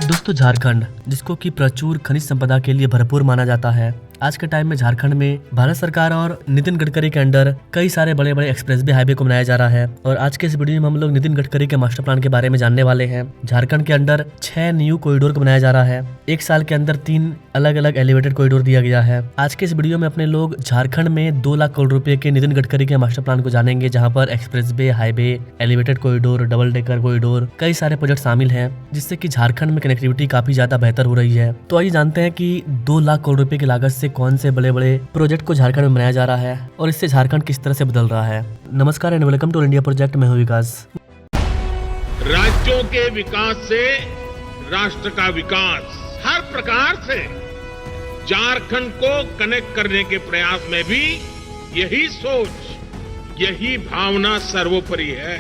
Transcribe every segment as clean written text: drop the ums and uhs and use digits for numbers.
दोस्तों झारखंड, जिसको कि प्रचुर खनिज संपदा के लिए भरपूर माना जाता है, आज के टाइम में झारखंड में भारत सरकार और नितिन गडकरी के अंडर कई सारे बड़े बड़े एक्सप्रेसवे हाईवे को बनाया जा रहा है। और आज के इस वीडियो में हम लोग नितिन गडकरी के मास्टर प्लान के बारे में जानने वाले हैं। झारखंड के अंडर 6 न्यू कॉरिडोर को बनाया जा रहा है। एक साल के अंदर 3 अलग अलग एलिवेटेड कॉरिडोर दिया गया है। आज के इस वीडियो में अपने लोग झारखंड में 2 लाख करोड़ रुपए के नितिन गडकरी के मास्टर प्लान को जानेंगे, जहाँ पर expressway, highway, elevated corridor, double decker corridor, कई सारे प्रोजेक्ट शामिल हैं, जिससे कि झारखंड में कनेक्टिविटी काफी ज्यादा बेहतर हो रही है। तो आइए जानते हैं कि 2 लाख करोड़ रुपए की लागत से कौन से बड़े बड़े प्रोजेक्ट को झारखंड में बनाया जा रहा है और इससे झारखंड किस तरह से बदल रहा है। नमस्कार and welcome to India project. मैं हूं विकास। राज्यों के विकास से राष्ट्र का विकास, हर प्रकार से झारखंड को कनेक्ट करने के प्रयास में भी यही सोच, यही भावना सर्वोपरि है।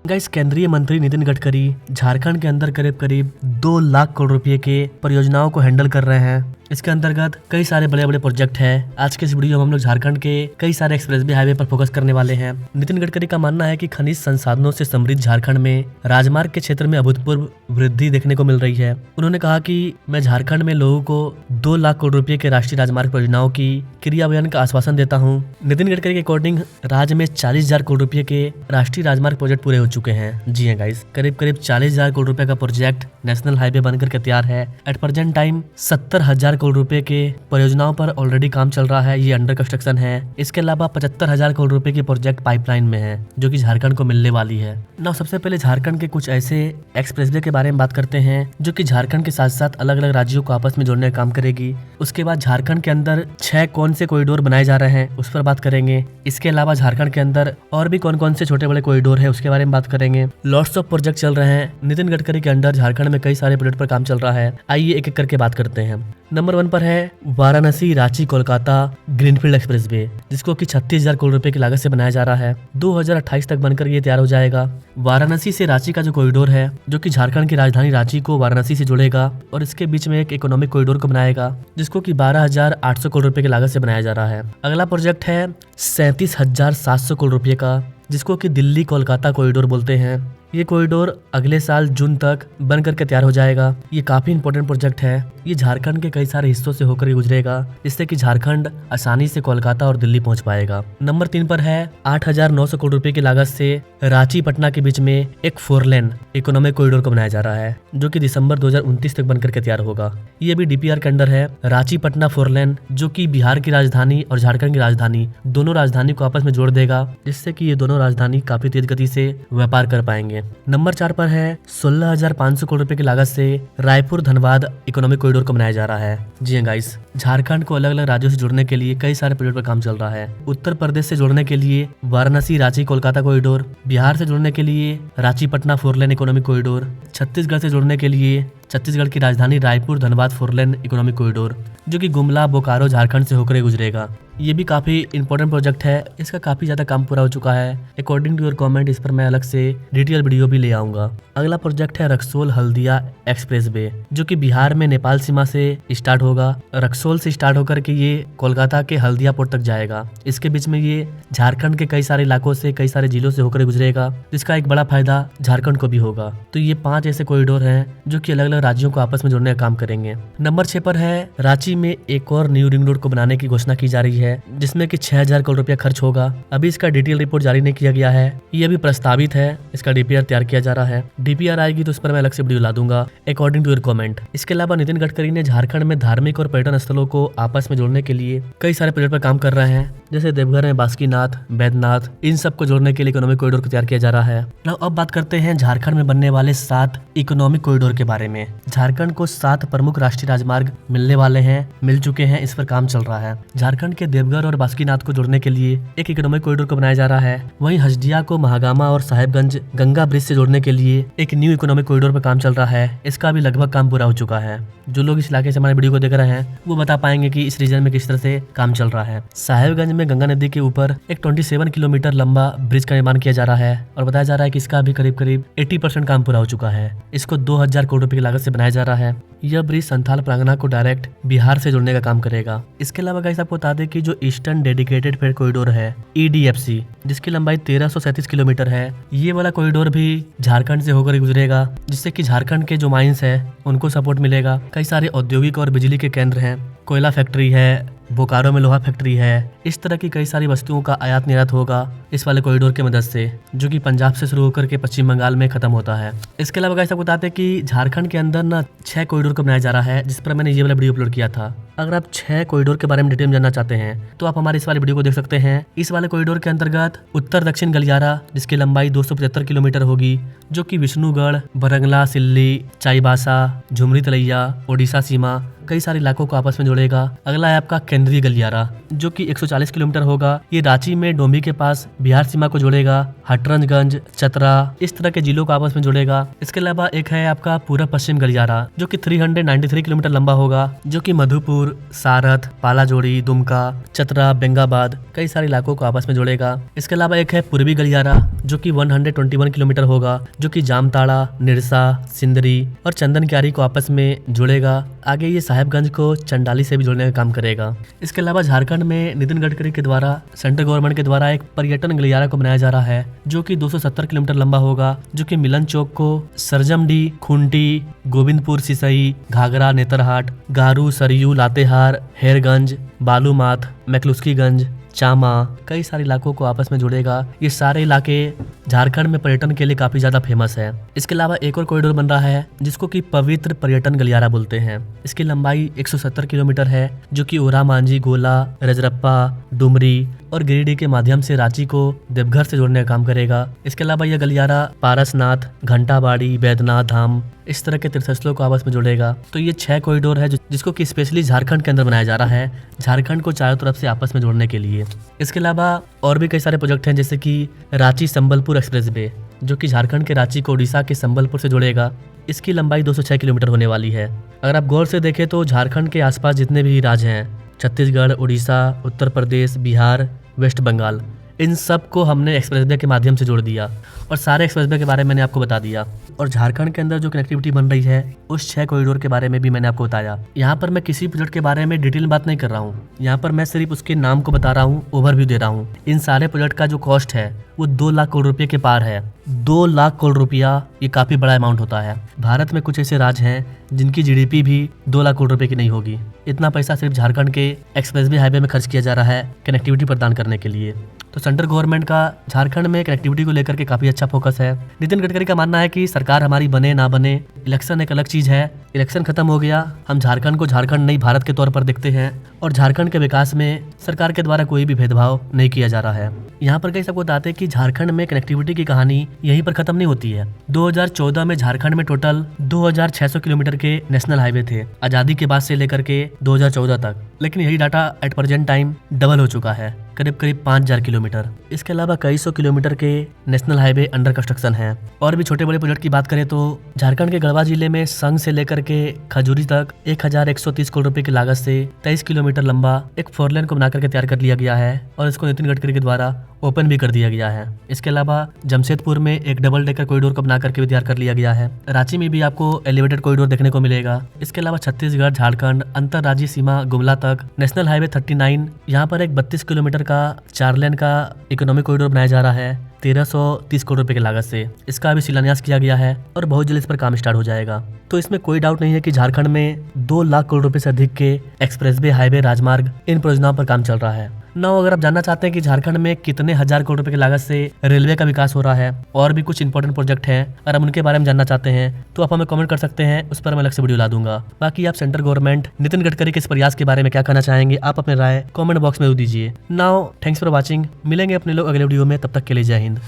गाइस, केंद्रीय मंत्री नितिन गडकरी झारखंड के अंदर करीब करीब 2 लाख करोड़ रुपए के परियोजनाओं को हैंडल कर रहे हैं। इसके अंतर्गत कई सारे बड़े बड़े प्रोजेक्ट हैं। आज के इस वीडियो में हम लोग झारखंड के कई सारे एक्सप्रेसवे हाईवे पर फोकस करने वाले हैं। नितिन गडकरी का मानना है कि खनिज संसाधनों से समृद्ध झारखंड में राजमार्ग के क्षेत्र में अभूतपूर्व वृद्धि देखने को मिल रही है। उन्होंने कहा कि मैं झारखंड में लोगों को 2 लाख करोड़ रुपए के राष्ट्रीय राजमार्ग परियोजनाओं की क्रियान्वयन का आश्वासन देता हूँ। नितिन गडकरी के अकॉर्डिंग राज्य में 40,000 करोड़ रुपए के राष्ट्रीय राजमार्ग प्रोजेक्ट पूरे हो चुके हैं। जी हाँ गाइस, करीब करीब 40,000 करोड़ रुपए का प्रोजेक्ट नेशनल हाईवे बनकर के तैयार है। एट प्रेजेंट टाइम 70,000 करोड़ रुपए के परियोजनाओं पर ऑलरेडी काम चल रहा है, ये अंडर कंस्ट्रक्शन है। इसके अलावा 75,000 करोड़ रुपए के प्रोजेक्ट पाइपलाइन में है, जो कि झारखंड को मिलने वाली है। नाउ सबसे पहले झारखंड के कुछ ऐसे एक्सप्रेसवे के बारे में बात करते हैं जो कि झारखंड के साथ साथ अलग अलग राज्यों को आपस में जोड़ने का काम करेगी। उसके बाद झारखंड के अंदर 6 कौन से कॉरिडोर बनाए जा रहे हैं उस पर बात करेंगे। इसके अलावा झारखंड के अंदर और भी कौन कौन से छोटे बड़े कॉरिडोर है उसके बारे में बात करेंगे। लॉट्स ऑफ प्रोजेक्ट चल रहे हैं। नितिन गडकरी के अंडर झारखंड में कई सारे प्रोजेक्ट पर काम चल रहा है। आइए एक एक करके बात करते हैं। नंबर 1 पर है वाराणसी रांची कोलकाता ग्रीनफील्ड एक्सप्रेसवे, जिसको कि 36,000 करोड़ रुपए की लागत से बनाया जा रहा है। 2028 तक बनकर ये तैयार हो जाएगा। वाराणसी से रांची का जो कॉरिडोर है, जो कि झारखंड की राजधानी रांची को वाराणसी से जोड़ेगा और इसके बीच में एक इकोनॉमिक कॉरिडोर को बनाएगा, जिसको कि 12,800 करोड़ रुपए की लागत से बनाया जा रहा है। अगला प्रोजेक्ट है 37,700 करोड़ रुपए का, जिसको कि दिल्ली कोलकाता कॉरिडोर बोलते हैं। ये कॉरिडोर अगले साल जून तक बन करके तैयार हो जाएगा। ये काफी इंपॉर्टेंट प्रोजेक्ट है। ये झारखंड के कई सारे हिस्सों से होकर गुजरेगा, जिससे कि झारखंड आसानी से कोलकाता और दिल्ली पहुंच पाएगा। नंबर 3 पर है 8,900 करोड़ रुपए की लागत से रांची पटना के बीच में एक 4 लेन इकोनॉमिक कॉरिडोर को बनाया जा रहा है, जो कि दिसंबर 2029 तक बनकर के तैयार होगा। ये भी डीपीआर के अंडर है। रांची पटना 4 लेन, जो कि बिहार की राजधानी और झारखंड की राजधानी, दोनों राजधानी को आपस में जोड़ देगा, जिससे कि ये दोनों राजधानी काफी तेज गति से व्यापार कर पाएंगे। नंबर 4 पर है 16,500 करोड़ रुपए की लागत से रायपुर धनबाद इकोनॉमिक कॉरिडोर को बनाया जा रहा है। जी हाँ गाइस, झारखंड को अलग अलग राज्यों से जोड़ने के लिए कई सारे प्रोजेक्ट पर काम चल रहा है। उत्तर प्रदेश से जोड़ने के लिए वाराणसी रांची कोलकाता कॉरिडोर, बिहार से जोड़ने के लिए रांची पटना 4 लेन इकोनॉमिक कॉरिडोर, छत्तीसगढ़ से जोड़ने के लिए छत्तीसगढ़ की राजधानी रायपुर धनबाद 4 लेन इकोनॉमिक कॉरिडोर, जो कि गुमला बोकारो झारखंड से होकर गुजरेगा। ये भी काफी इंपॉर्टेंट प्रोजेक्ट है। इसका काफी ज्यादा काम पूरा हो चुका है। अकॉर्डिंग टू योर कमेंट, इस पर मैं अलग से डिटेल वीडियो भी ले आऊंगा। अगला प्रोजेक्ट है रक्सौल हल्दिया एक्सप्रेसवे, जो कि बिहार में नेपाल सीमा से स्टार्ट होगा। रक्सौल से स्टार्ट होकर के ये कोलकाता के हल्दिया पोर्ट तक जाएगा। इसके बीच में ये झारखंड के कई सारे इलाकों से, कई सारे जिलों से होकर गुजरेगा, जिसका एक बड़ा फायदा झारखंड को भी होगा। तो ये 5 ऐसे कॉरिडोर हैं जो कि अलग अलग राज्यों को आपस में जोड़ने का काम करेंगे। नंबर 6 पर है रांची में एक और न्यू रिंग रोड को बनाने की घोषणा की जा रही है, जिसमें कि 6,000 करोड़ रुपया खर्च होगा। अभी इसका डिटेल रिपोर्ट जारी नहीं किया गया है। ये अभी प्रस्तावित है। इसका डीपीआर तैयार किया जा रहा है। डीपीआर आएगी तो उस पर मैं अलग से वीडियो ला दूंगा अकॉर्डिंग टू योर कमेंट। इसके अलावा नितिन गडकरी ने झारखंड में धार्मिक और पर्यटन स्थलों को आपस में जोड़ने के लिए कई सारे प्रोजेक्ट पर काम कर रहे हैं, जैसे देवघर में बासुकीनाथ, बैद्यनाथ, इन सब को जोड़ने के लिए इकोनॉमिक कॉरिडोर को तैयार किया जा रहा है। अब बात करते हैं झारखंड में बनने वाले 7 इकोनॉमिक कॉरिडोर के बारे में। झारखंड को 7 प्रमुख राष्ट्रीय राजमार्ग मिलने वाले हैं, मिल चुके हैं, इस पर काम चल रहा है। झारखंड के देवघर और बासुकीनाथ को जोड़ने के लिए एक इकोनॉमिक कॉरिडोर को बनाया जा रहा है। वहीं हजदिया को महागामा और साहेबगंज गंगा ब्रिज से जोड़ने के लिए एक न्यू इकोनॉमिक कॉरिडोर पर काम चल रहा है। इसका भी लगभग काम पूरा हो चुका है। जो लोग इस इलाके से हमारे वीडियो को देख रहे हैं वो बता पाएंगे कि इस रीजन में किस तरह से काम चल रहा है। साहेबगंज में गंगा नदी के ऊपर एक 27 किलोमीटर लंबा ब्रिज का निर्माण किया जा रहा है और बताया जा रहा है कि इसका भी करीब करीब 80% काम पूरा हो चुका है। इसको 2,000 करोड़ रुपए की लागत से बनाया जा रहा है। यह ब्रिज संथाल प्रांगणा को डायरेक्ट बिहार से जोड़ने का काम करेगा। इसके अलावा गाइस आपको बता दें कि जो ईस्टर्न डेडिकेटेड फ्रेट कॉरिडोर है EDFC, जिसकी लंबाई 1337 किलोमीटर है, ये वाला कॉरिडोर भी झारखंड से होकर गुजरेगा, जिससे कि झारखंड के जो माइंस है उनको सपोर्ट मिलेगा। कई सारे औद्योगिक और बिजली के केंद्र हैं, कोयला फैक्ट्री है, बोकारो में लोहा फैक्ट्री है, इस तरह की कई सारी वस्तुओं का आयात निर्यात होगा इस वाले कॉरिडोर की मदद से, जो कि पंजाब से शुरू होकर के पश्चिम बंगाल में खत्म होता है। इसके अलावा गाइस आपको बताते हैं कि झारखंड के अंदर ना 6 कॉरिडोर को बनाया जा रहा है, जिस पर मैंने ये वाला वीडियो अपलोड किया था। अगर आप 6 कॉरिडोर के बारे में डिटेल में जानना चाहते हैं तो आप हमारे इस वाले वीडियो को देख सकते हैं। इस वाले कॉरिडोर के अंतर्गत उत्तर दक्षिण गलियारा, जिसकी लंबाई 275 किलोमीटर होगी, जो कि विष्णुगढ़, बरंगला, सिल्ली, चाईबासा, झुमरी तलैया, ओडिशा सीमा, कई सारे इलाकों को आपस में जोड़ेगा। अगला है आपका केंद्रीय गलियारा, जो कि 140 किलोमीटर होगा। ये रांची में डोंभी के पास बिहार सीमा को जोड़ेगा। हटरंजगंज, चतरा, इस तरह के जिलों को आपस में जोड़ेगा। इसके अलावा एक है आपका पूर्व पश्चिम गलियारा, जो कि 393 किलोमीटर लंबा होगा, जो कि मधुपुर, सारथ, पालाजोड़ी, दुमका, चतरा, बेंगाबाद, कई सारे इलाकों को आपस में जोड़ेगा। इसके अलावा एक है पूर्वी गलियारा, जो कि 121 किलोमीटर होगा, जो कि जामताड़ा, निरसा, सिंदरी और चंदन क्यारी को आपस में जोड़ेगा। आगे ये साहेबगंज को चंडाली से भी जोड़ने का काम करेगा। इसके अलावा झारखंड में नितिन गडकरी के द्वारा, सेंट्रल गवर्नमेंट के द्वारा एक पर्यटन गलियारा को बनाया जा रहा है, जो कि 270 किलोमीटर लंबा होगा, जो कि मिलन चौक को सरजमडी, खूंटी, गोविंदपुर, सिसई, घाघरा, नेतरहाट, गारू, सरयू, लातेहार, हेरगंज, बालूमाथ, मैकलुस्कीगंज, चामा, कई सारे इलाकों को आपस में जोड़ेगा। ये सारे इलाके झारखंड में पर्यटन के लिए काफी ज्यादा फेमस है। इसके अलावा एक और कॉरिडोर बन रहा है, जिसको कि पवित्र पर्यटन गलियारा बोलते हैं। इसकी लंबाई 170 किलोमीटर है, जो कि ओरा मांझी, गोला, रजरप्पा, डुमरी और गिरिडीह के माध्यम से रांची को देवघर से जोड़ने का काम करेगा। इसके अलावा यह गलियारा पारसनाथ, घंटाबाड़ी, बैद्यनाथ धाम, इस तरह के तीर्थस्थलों को आपस में जोड़ेगा। तो ये 6 कॉरिडोर है, जिसको कि स्पेशली झारखंड के अंदर बनाया जा रहा है, झारखंड को चारों तरफ से आपस में जोड़ने के लिए। इसके अलावा और भी कई सारे प्रोजेक्ट हैं, जैसे कि रांची संबलपुर एक्सप्रेसवे, जो कि झारखंड के रांची को उड़ीसा के संबलपुर से जोड़ेगा। इसकी लंबाई 206 किलोमीटर होने वाली है। अगर आप गौर से देखें तो झारखंड के आसपास जितने भी राज्य हैं, छत्तीसगढ़, उड़ीसा, उत्तर प्रदेश, बिहार, वेस्ट बंगाल, इन सब को हमने एक्सप्रेसवे के माध्यम से जोड़ दिया और सारे एक्सप्रेसवे के बारे में मैंने आपको बता दिया। और झारखंड के अंदर जो कनेक्टिविटी बन रही है, उस 6 कॉरिडोर के बारे में भी मैंने आपको बताया। यहाँ पर मैं किसी प्रोजेक्ट के बारे में डिटेल बात नहीं कर रहा हूँ, यहाँ पर मैं सिर्फ उसके नाम को बता रहा हूँ, ओवरव्यू दे रहा हूँ। इन सारे प्रोजेक्ट का जो कॉस्ट है वो 2 लाख करोड़ रुपये के पार है। 2 लाख करोड़ रुपया, ये काफी बड़ा अमाउंट होता है। भारत में कुछ ऐसे राज्य हैं जिनकी GDP भी 2 लाख करोड़ रुपए की नहीं होगी। इतना पैसा सिर्फ झारखंड के एक्सप्रेसवे हाईवे में खर्च किया जा रहा है कनेक्टिविटी प्रदान करने के लिए। तो सेंट्रल गवर्नमेंट का झारखंड में कनेक्टिविटी को लेकर के काफी अच्छा फोकस है। नितिन गडकरी का मानना है कि सरकार हमारी बने ना बने, इलेक्शन एक अलग चीज है। इलेक्शन खत्म हो गया, हम झारखंड को झारखंड नहीं भारत के तौर पर देखते हैं और झारखंड के विकास में सरकार के द्वारा कोई भी भेदभाव नहीं किया जा रहा है। यहाँ पर कई सबको बताते हैं कि झारखंड में कनेक्टिविटी की कहानी यहीं पर खत्म नहीं होती है। 2014 में झारखंड में टोटल 2600 किलोमीटर के नेशनल हाईवे थे, आजादी के बाद से लेकर के 2014 तक। लेकिन यही data at present time double हो चुका है, करीब 5000 किलोमीटर। इसके अलावा कई सौ किलोमीटर के नेशनल हाईवे अंडर कंस्ट्रक्शन है। और भी छोटे बड़े प्रोजेक्ट की बात करें तो झारखंड के गढ़वा जिले में संघ से लेकर के खजूरी तक 1130 करोड़ रुपए की लागत से 23 किलोमीटर लंबा एक 4 लेन को बना करके तैयार कर लिया गया है और इसको नितिन गडकरी के द्वारा ओपन भी कर दिया गया है। इसके अलावा जमशेदपुर में एक डबल डेकर कॉरिडोर को बना करके भी तैयार कर लिया गया है। रांची में भी आपको एलिवेटेड कॉरिडोर देखने को मिलेगा। इसके अलावा छत्तीसगढ़, झारखंड अंतरराज्यीय सीमा गुमला तक नेशनल हाईवे 39, यहाँ पर एक 32 किलोमीटर का 4 लेन का इकोनॉमिक कॉरिडोर बनाया जा रहा है 1330 करोड़ रुपए की लागत से। इसका अभी शिलान्यास किया गया है और बहुत जल्द इस पर काम स्टार्ट हो जाएगा। तो इसमें कोई डाउट नहीं है कि झारखंड में 2 लाख करोड़ रुपए से अधिक के एक्सप्रेसवे, हाईवे, राजमार्ग, इन परियोजनाओं पर काम चल रहा है। नाउ अगर आप जानना चाहते हैं कि झारखंड में कितने हजार करोड़ रुपए की लागत से रेलवे का विकास हो रहा है और भी कुछ इंपॉर्टेंट प्रोजेक्ट हैं, अगर हम उनके बारे में जानना चाहते हैं तो आप हमें कमेंट कर सकते हैं, उस पर मैं अलग से वीडियो ला दूंगा। बाकी आप सेंट्रल गवर्नमेंट नितिन गडकरी के इस प्रयास के बारे में क्या कहना चाहेंगे, आप अपने राय कमेंट बॉक्स में दीजिए। नाउ थैंक्स फॉर वॉचिंग, मिलेंगे अपने लोग अगले वीडियो में, तब तक के लिए जय हिंद।